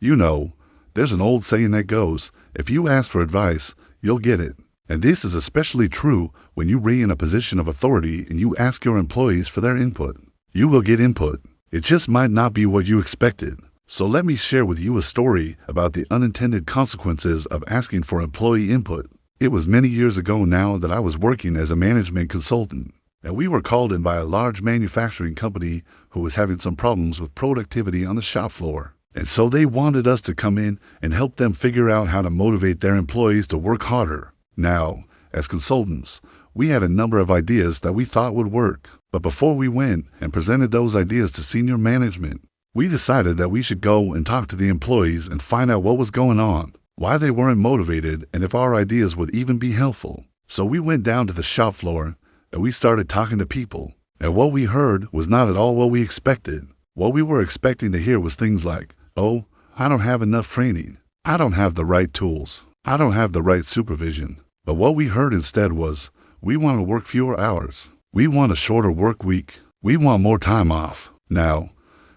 You know, there's an old saying that goes, if you ask for advice, you'll get it. And this is especially true when you be in a position of authority and you ask your employees for their input. You will get input. It just might not be what you expected. So let me share with you a story about the unintended consequences of asking for employee input. It was many years ago now that I was working as a management consultant, and we were called in by a large manufacturing company who was having some problems with productivity on the shop floor. And so they wanted us to come in and help them figure out how to motivate their employees to work harder. Now, as consultants, we had a number of ideas that we thought would work. But before we went and presented those ideas to senior management, we decided that we should go and talk to the employees and find out what was going on, why they weren't motivated, and if our ideas would even be helpful. So we went down to the shop floor and we started talking to people. And what we heard was not at all what we expected. What we were expecting to hear was things like, "Oh, I don't have enough training. I don't have the right tools. I don't have the right supervision." But what we heard instead was, "We want to work fewer hours. We want a shorter work week. We want more time off." Now,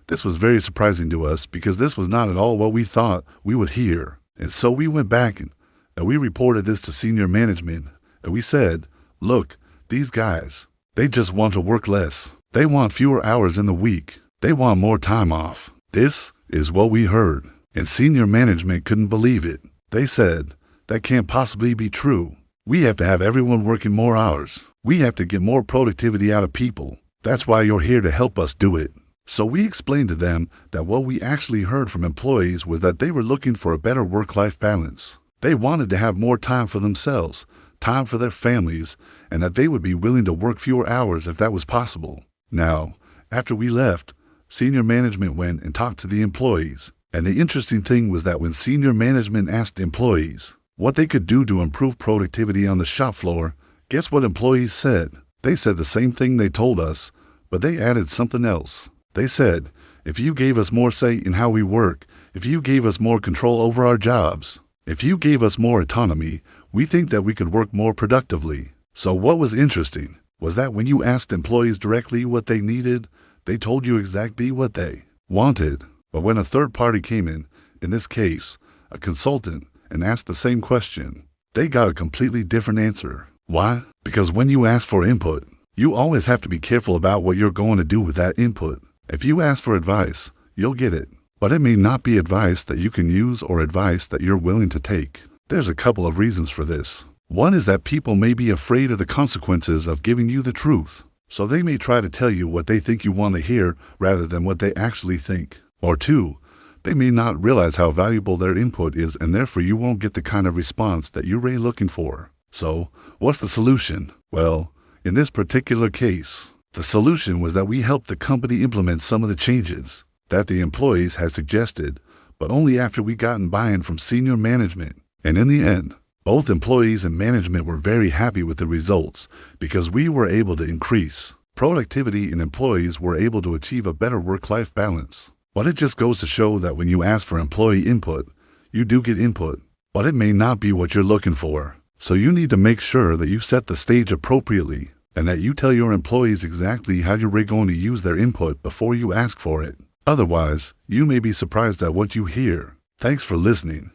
this was very surprising to us because this was not at all what we thought we would hear. And so we went back and we reported this to senior management. And we said, "Look, these guys, they just want to work less. They want fewer hours in the week. They want more time off." This is what we heard. And senior management couldn't believe it. They said, "That can't possibly be true. We have to have everyone working more hours. We have to get more productivity out of people. That's why you're here to help us do it." So we explained to them that what we actually heard from employees was that they were looking for a better work-life balance. They wanted to have more time for themselves, time for their families, and that they would be willing to work fewer hours if that was possible. Now, after we left, senior management went and talked to the employees. And the interesting thing was that when senior management asked employees what they could do to improve productivity on the shop floor, guess what employees said? They said the same thing they told us, but they added something else. They said, "If you gave us more say in how we work, if you gave us more control over our jobs, if you gave us more autonomy, we think that we could work more productively." So what was interesting was that when you asked employees directly what they needed, they told you exactly what they wanted. But when a third party came in this case, a consultant, and asked the same question, they got a completely different answer. Why? Because when you ask for input, you always have to be careful about what you're going to do with that input. If you ask for advice, you'll get it. But it may not be advice that you can use or advice that you're willing to take. There's a couple of reasons for this. One is that people may be afraid of the consequences of giving you the truth. So they may try to tell you what they think you want to hear rather than what they actually think. Or two, they may not realize how valuable their input is and therefore you won't get the kind of response that you're really looking for. So, what's the solution? Well, in this particular case, the solution was that we helped the company implement some of the changes that the employees had suggested, but only after we gotten buy-in from senior management. And in the end, both employees and management were very happy with the results because we were able to increase productivity and employees were able to achieve a better work-life balance. But it just goes to show that when you ask for employee input, you do get input, but it may not be what you're looking for. So you need to make sure that you set the stage appropriately and that you tell your employees exactly how you're going to use their input before you ask for it. Otherwise, you may be surprised at what you hear. Thanks for listening.